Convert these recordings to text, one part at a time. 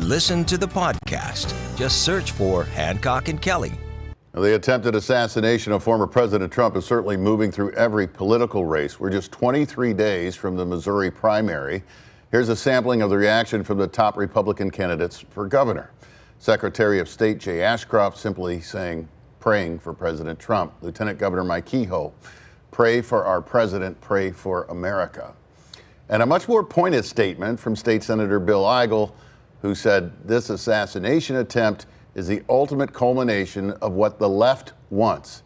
listen to the podcast. Just search for Hancock and Kelly. The attempted assassination of former President Trump is certainly moving through every political race. We're just 23 days from the Missouri primary. Here's a sampling of the reaction from the top Republican candidates for governor. Secretary of State Jay Ashcroft simply saying, praying for President Trump. Lieutenant Governor Mike Kehoe, pray for our president, pray for America. And a much more pointed statement from State Senator Bill Eigel, who said this assassination attempt is the ultimate culmination of what the left wants,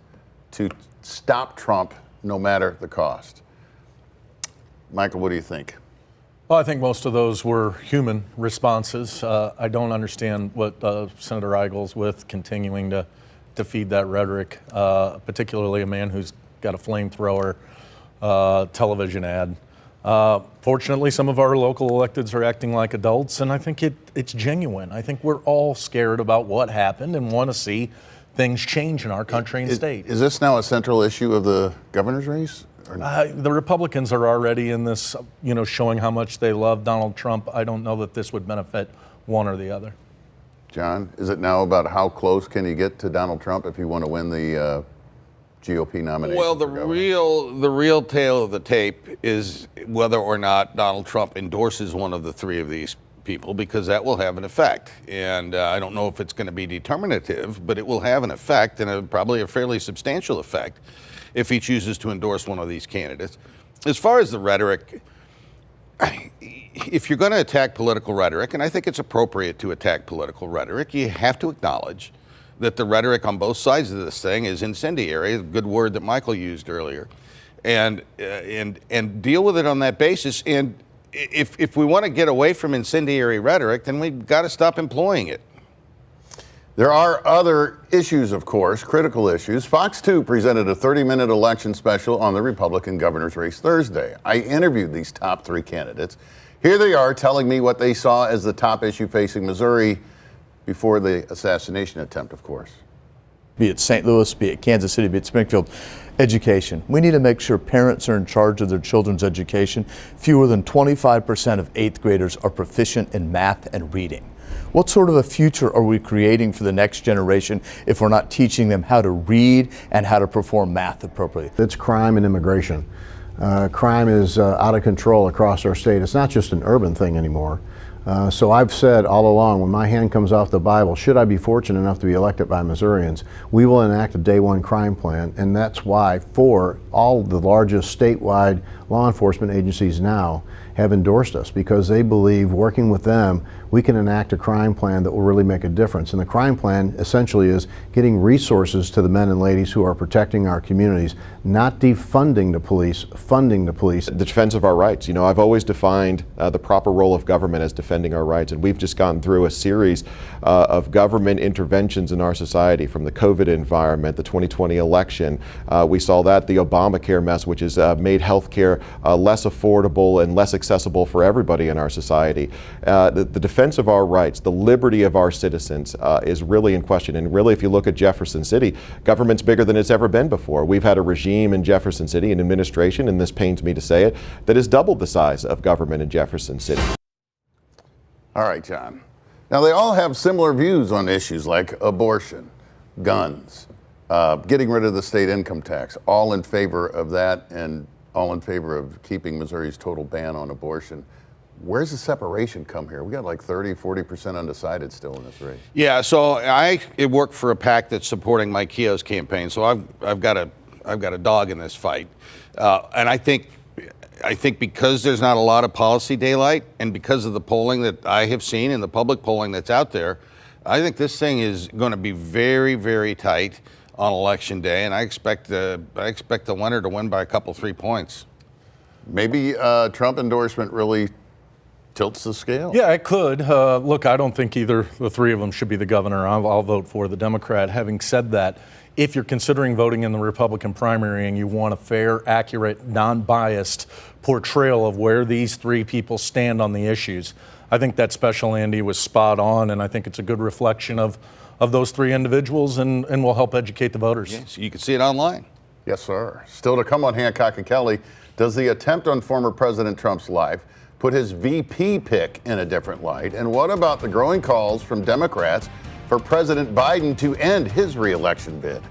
to stop Trump no matter the cost. Michael, what do you think? Well, I think most of those were human responses. I don't understand what Senator Eigel's with continuing to feed that rhetoric, particularly a man who's got a flamethrower television ad. Fortunately, some of our local electeds are acting like adults, and I think it's genuine. I think we're all scared about what happened and want to see things change in our country and state. Is this now a central issue of the governor's race? The Republicans are already in this, showing how much they love Donald Trump. I don't know that this would benefit one or the other. John, is it now about how close can you get to Donald Trump if you want to win the GOP nomination? Well, the real tale of the tape is whether or not Donald Trump endorses one of the three of these people, because that will have an effect. And I don't know if it's going to be determinative, but it will have an effect, and probably a fairly substantial effect, if he chooses to endorse one of these candidates. As far as the rhetoric, if you're going to attack political rhetoric, and I think it's appropriate to attack political rhetoric, you have to acknowledge that the rhetoric on both sides of this thing is incendiary, a good word that Michael used earlier, and deal with it on that basis. And if we want to get away from incendiary rhetoric, then we've got to stop employing it. There are other issues, of course, critical issues. Fox 2 presented a 30-minute election special on the Republican governor's race Thursday. I interviewed these top three candidates. Here they are telling me what they saw as the top issue facing Missouri before the assassination attempt, of course. Be it St. Louis, be it Kansas City, be it Springfield, education. We need to make sure parents are in charge of their children's education. Fewer than 25% of 8th graders are proficient in math and reading. What sort of a future are we creating for the next generation if we're not teaching them how to read and how to perform math appropriately? It's crime and immigration. Crime is out of control across our state. It's not just an urban thing anymore. So I've said all along, when my hand comes off the Bible, should I be fortunate enough to be elected by Missourians, we will enact a day one crime plan. And that's why for all the largest statewide law enforcement agencies now have endorsed us, because they believe working with them, we can enact a crime plan that will really make a difference. And the crime plan essentially is getting resources to the men and ladies who are protecting our communities, not defunding the police, funding the police. The defense of our rights. I've always defined the proper role of government as defending our rights, and we've just gone through a series of government interventions in our society, from the COVID environment, the 2020 election. We saw that, the Obamacare mess, which has made health care less affordable and less accessible for everybody in our society. The defense of our rights, the liberty of our citizens is really in question. And really, if you look at Jefferson City, government's bigger than it's ever been before. We've had a regime in Jefferson City, an administration, and this pains me to say it, that has doubled the size of government in Jefferson City. All right, John. Now, they all have similar views on issues like abortion, guns, getting rid of the state income tax, all in favor of that and all in favor of keeping Missouri's total ban on abortion. Where's the separation come here? We got like 30-40% undecided still in this race. Yeah, so I work for a PAC that's supporting Mike Kehoe's campaign, so I've got a dog in this fight, and I think because there's not a lot of policy daylight, and because of the polling that I have seen and the public polling that's out there, I think this thing is going to be very, very tight on election day, and I expect the winner to win by a couple, 3 points. Maybe Trump endorsement really tilts the scale. Yeah, it could. Look, I don't think either the three of them should be the governor. I'll vote for the Democrat. Having said that, if you're considering voting in the Republican primary and you want a fair, accurate, non-biased portrayal of where these three people stand on the issues, I think that special Andy was spot on, and I think it's a good reflection of those three individuals and will help educate the voters. Yes, you can see it online. Yes, sir. Still to come on Hancock and Kelly, does the attempt on former President Trump's life put his VP pick in a different light? And what about the growing calls from Democrats for President Biden to end his re-election bid?